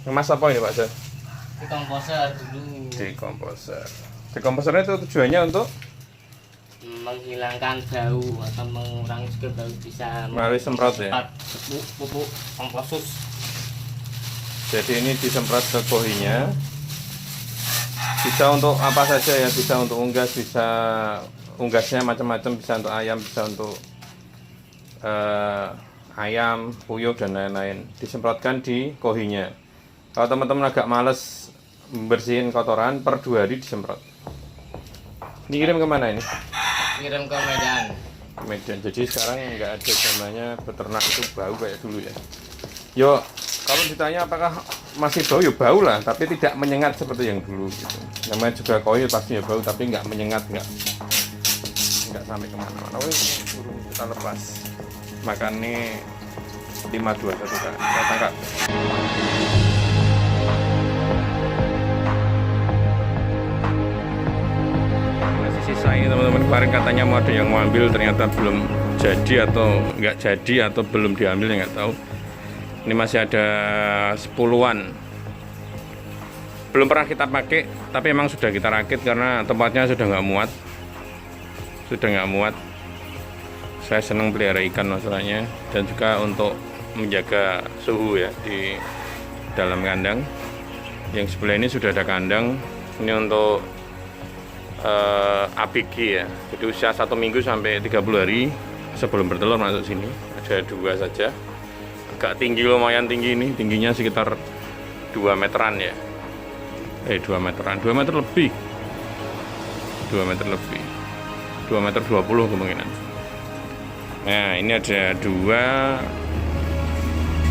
Ngemas apa ini Pak Jan? Dekomposer dulu. Dekomposer. Dekomposernya itu tujuannya untuk menghilangkan bau atau mengurangi juga bau, bisa melalui semprot ya. Pupuk komposus. Jadi ini disemprot ke kohinya. Bisa untuk apa saja ya, bisa untuk unggas, bisa unggasnya macam-macam, bisa untuk ayam, bisa untuk ayam, puyuh dan lain-lain. Disemprotkan di kohinya. Kalau teman-teman agak males bersihin kotoran, per 2 hari disemprot. Dikirim kemana ini? Kirim ke Medan. Medan. Jadi sekarang nggak ada zamannya beternak itu bau kayak dulu ya. Yo, kalau ditanya apakah masih bau, ya bau lah, tapi tidak menyengat seperti yang dulu gitu. Namanya juga koi pasti ya bau, tapi nggak menyengat, nggak sampai kemana-mana. Burung kita lepas. Makan nih 521 kan. Kita tangkap. Sisa ini teman-teman, kemarin katanya mau ada yang mau ambil, ternyata belum jadi atau nggak jadi atau belum diambil, ya nggak tahu. Ini masih ada 10-an, belum pernah kita pakai, tapi emang sudah kita rakit karena tempatnya sudah nggak muat. Saya senang pelihara ikan masalahnya, dan juga untuk menjaga suhu ya di dalam kandang. Yang sebelah ini sudah ada kandang, ini untuk APG ya, jadi usia 1 minggu sampai 30 hari sebelum bertelur masuk sini. Ada 2 saja, agak tinggi, lumayan tinggi, ini tingginya sekitar 2 meteran ya, 2 meteran, 2 meter lebih, 2 meter 20 kemungkinan. Nah ini ada 2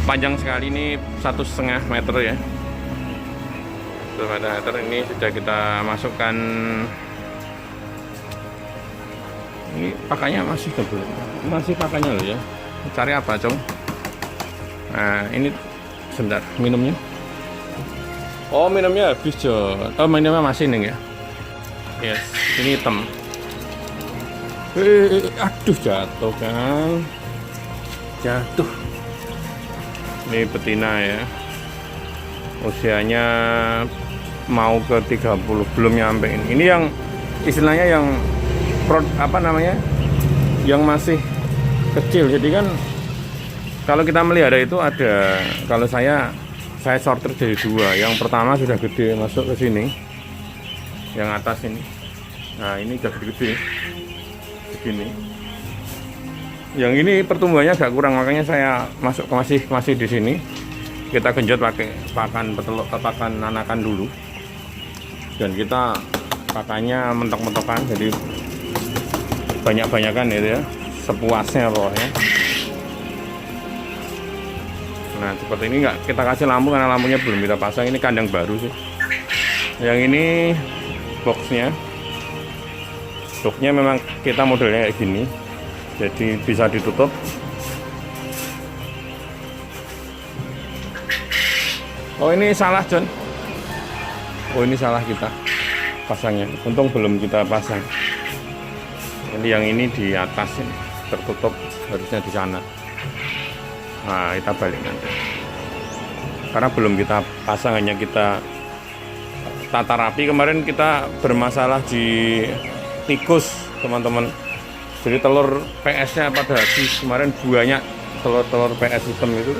panjang sekali, ini 1,5 meter ya, 1 meter. Ini sudah kita masukkan. Ini pakannya masih pakannya loh ya. Cari apa, Cong? Nah, ini sebentar, minumnya. Oh, minumnya habis, Jo. Oh, minumnya masih nih ya. Yes, ini hitam. Aduh, jatuh kan. Jatuh. Ini betina ya. Usianya mau ke 30, belum nyampe ini. Ini yang istilahnya yang yang masih kecil. Jadi kan kalau kita melihara itu ada, kalau saya sortir dari 2. Yang pertama sudah gede masuk ke sini, yang atas ini. Nah ini udah gede segini. Yang ini pertumbuhannya agak kurang, makanya saya masuk ke masih di sini. Kita genjot pakai pakan pakan anakan dulu, dan kita pakannya mentok-mentokan, jadi banyak-banyakan itu ya, sepuasnya pokoknya. Nah seperti ini, nggak kita kasih lampu karena lampunya belum kita pasang. Ini kandang baru sih. Yang ini boxnya memang kita modelnya kayak gini, jadi bisa ditutup. Oh ini salah, John. Oh ini salah kita pasangnya, untung belum kita pasang. Ini yang ini di atas ini tertutup, harusnya di sana. Nah kita balik nanti, karena belum kita pasang, hanya kita tata rapi. Kemarin kita bermasalah di tikus teman-teman, jadi telur PS nya pada habis. Kemarin banyak telur PS hitam itu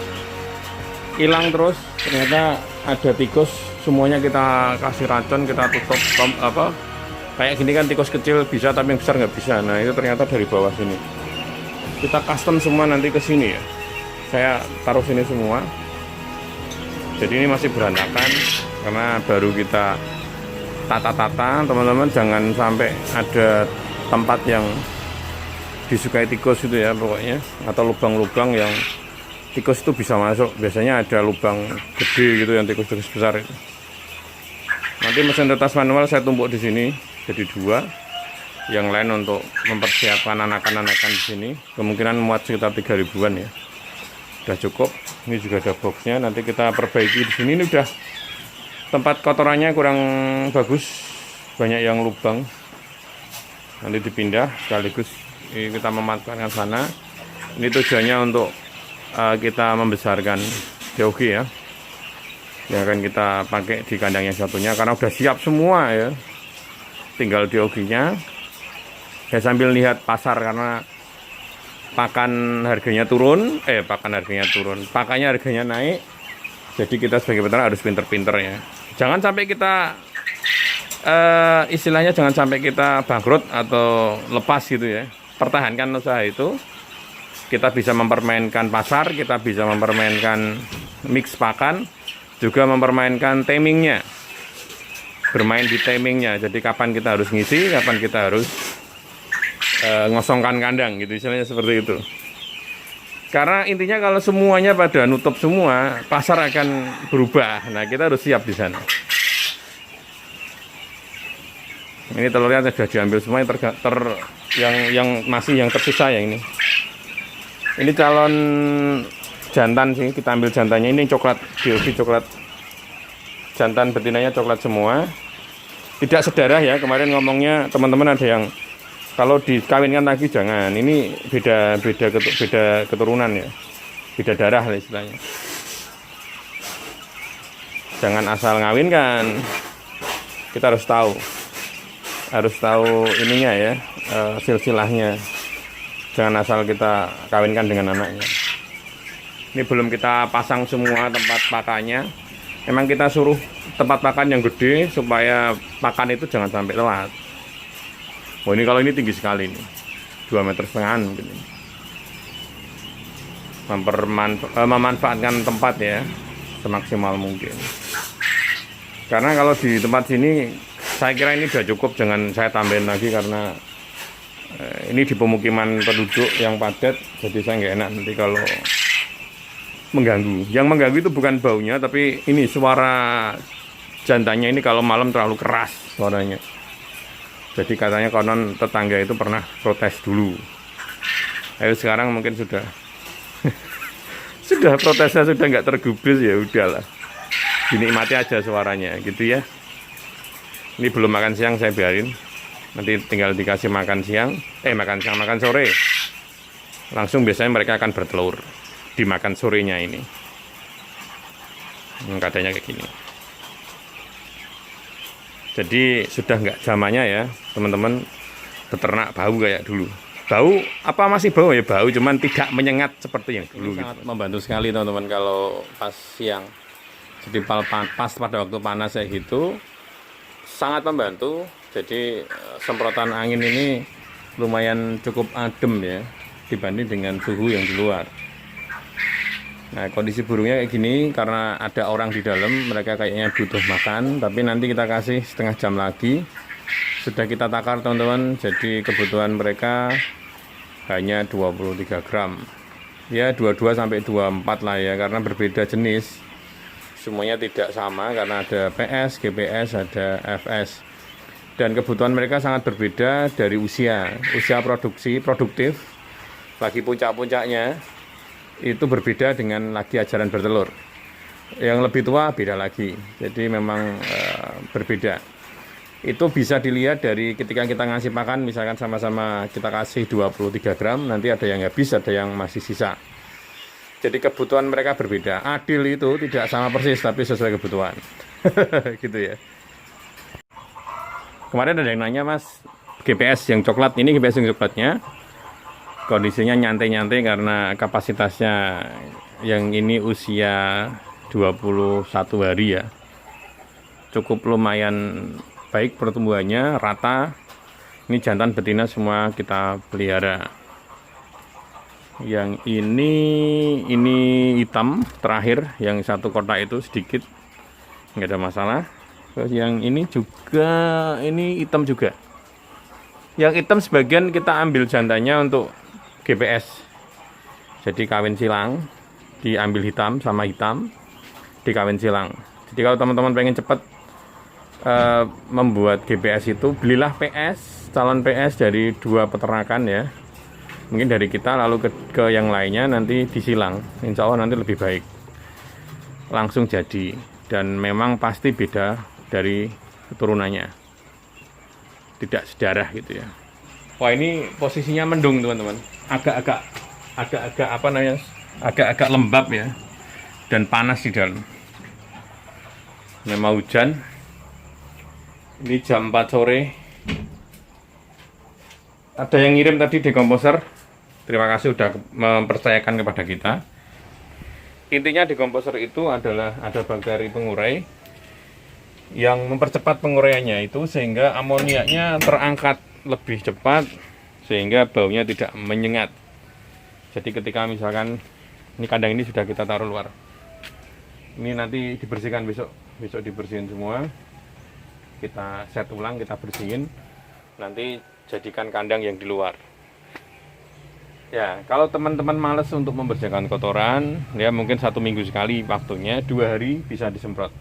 hilang terus, ternyata ada tikus. Semuanya kita kasih racun, kita tutup kayak gini kan, tikus kecil bisa tapi yang besar nggak bisa. Nah itu ternyata dari bawah sini. Kita custom semua nanti ke sini ya, saya taruh sini semua. Jadi ini masih berantakan karena baru kita tata-tata teman-teman. Jangan sampai ada tempat yang disukai tikus itu ya pokoknya, atau lubang-lubang yang tikus itu bisa masuk. Biasanya ada lubang gede gitu yang tikus-tikus besar itu. Nanti mesin tetes manual saya tumpuk di sini jadi 2, yang lain untuk mempersiapkan anakan-anakan di sini. Kemungkinan muat sekitar 3 ribuan ya. Udah cukup. Ini juga ada boxnya. Nanti kita perbaiki di sini. Ini udah tempat kotorannya kurang bagus, banyak yang lubang. Nanti dipindah sekaligus kita memanfaatkan sana. Ini tujuannya untuk kita membesarkan joki ya. yang akan kita pakai di kandang yang satunya, karena udah siap semua ya, tinggal dioginya. Saya sambil lihat pasar karena pakan harganya turun, pakannya harganya naik. Jadi kita sebagai peternak harus pinter-pinter ya. Jangan sampai kita istilahnya jangan sampai kita bangkrut atau lepas gitu ya. Pertahankan usaha itu. Kita bisa mempermainkan pasar, kita bisa mempermainkan mix pakan, juga mempermainkan timingnya. Bermain di timingnya. Jadi kapan kita harus ngisi, kapan kita harus ngosongkan kandang gitu, istilahnya seperti itu. Karena intinya kalau semuanya pada nutup semua, pasar akan berubah. Nah, kita harus siap di sana. Ini telurnya sudah diambil semua, yang masih yang tersisa ya ini. Ini calon jantan sih, kita ambil jantannya, ini coklat, DOV coklat. Jantan betinanya coklat semua. Tidak sedarah ya, kemarin ngomongnya teman-teman ada yang kalau dikawinkan lagi jangan, ini beda keturunan ya, beda darah lah istilahnya. Jangan asal ngawinkan, kita harus tahu ininya ya, silsilahnya. Jangan asal kita kawinkan dengan anaknya. Ini belum kita pasang semua tempat pakannya. Memang kita suruh tempat pakan yang gede supaya pakan itu jangan sampai telat. Oh ini kalau ini tinggi sekali nih, 2,5 meter mungkin. Memanfaatkan tempat ya semaksimal mungkin. Karena kalau di tempat sini saya kira ini sudah cukup, jangan saya tambahin lagi karena ini di pemukiman penduduk yang padat, jadi saya nggak enak nanti kalau mengganggu. Yang mengganggu itu bukan baunya, tapi ini suara jantannya ini kalau malam terlalu keras suaranya. Jadi katanya konon tetangga itu pernah protes dulu. Ayo sekarang mungkin sudah sudah protesnya sudah nggak tergubris, ya udahlah. Dinikmati aja suaranya gitu ya. Ini belum makan siang, saya biarin. Nanti tinggal dikasih makan siang, makan sore. Langsung biasanya mereka akan bertelur dimakan sorenya ini. Keadaannya kayak gini. Jadi sudah nggak zamannya ya teman-teman beternak bau kayak dulu. Bau apa masih bau ya, bau cuman tidak menyengat seperti yang dulu gitu. Sangat membantu sekali teman-teman kalau pas siang. Jadi pas pada waktu panas kayak gitu sangat membantu. Jadi semprotan angin ini lumayan cukup adem ya dibanding dengan suhu yang di luar. Nah, kondisi burungnya kayak gini karena ada orang di dalam, mereka kayaknya butuh makan, tapi nanti kita kasih setengah jam lagi. Sudah kita takar teman-teman, jadi kebutuhan mereka hanya 23 gram. Ya 22 sampai 24 lah ya, karena berbeda jenis. Semuanya tidak sama karena ada PS, GPS, ada FS. Dan kebutuhan mereka sangat berbeda dari usia produktif, lagi puncak-puncaknya. Itu berbeda dengan lagi ajaran bertelur. Yang lebih tua beda lagi. Jadi memang berbeda. Itu bisa dilihat dari ketika kita ngasih pakan, misalkan sama-sama kita kasih 23 gram, nanti ada yang habis, ada yang masih sisa. Jadi kebutuhan mereka berbeda. Adil itu tidak sama persis, tapi sesuai kebutuhan. Gitu ya. Kemarin ada yang nanya, Mas, GPS yang coklat, ini GPS yang coklatnya kondisinya nyantai-nyantai karena kapasitasnya yang ini usia 21 hari ya. Cukup lumayan baik pertumbuhannya, rata. Ini jantan betina semua kita pelihara. Yang ini hitam terakhir, yang satu kotak itu sedikit nggak ada masalah. Terus yang ini juga, ini hitam juga. Yang hitam sebagian kita ambil jantannya untuk GPS. Jadi kawin silang, diambil hitam sama hitam, dikawin silang. Jadi kalau teman-teman pengen cepat membuat GPS itu, belilah PS, calon PS dari 2 peternakan ya. Mungkin dari kita lalu ke yang lainnya nanti disilang. Insya Allah nanti lebih baik. Langsung jadi, dan memang pasti beda dari keturunannya. Tidak sedarah gitu ya. Wah, ini posisinya mendung teman-teman. Agak-agak apa namanya? Agak-agak lembab ya. Dan panas di dalam. memang hujan. Ini jam 4 sore. Ada yang ngirim tadi dekomposer. Terima kasih sudah mempercayakan kepada kita. Intinya dekomposer itu adalah ada bakteri pengurai yang mempercepat penguraiannya itu sehingga amoniaknya terangkat lebih cepat sehingga baunya tidak menyengat. Jadi ketika misalkan ini kandang ini sudah kita taruh luar. Ini nanti dibersihkan besok dibersihin semua. Kita set ulang, kita bersihin. Nanti jadikan kandang yang di luar. Ya, kalau teman-teman males untuk membersihkan kotoran, ya mungkin 1 minggu sekali waktunya, 2 hari bisa disemprot.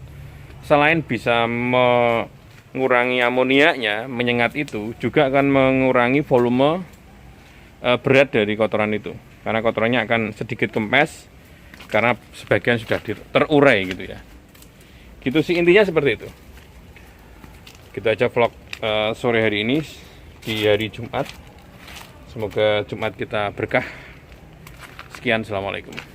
Selain bisa mengurangi amoniaknya, menyengat itu, juga akan mengurangi volume berat dari kotoran itu. Karena kotorannya akan sedikit kempes, karena sebagian sudah terurai gitu ya. Gitu sih intinya seperti itu. Gitu aja vlog sore hari ini di hari Jumat. Semoga Jumat kita berkah. Sekian, assalamualaikum.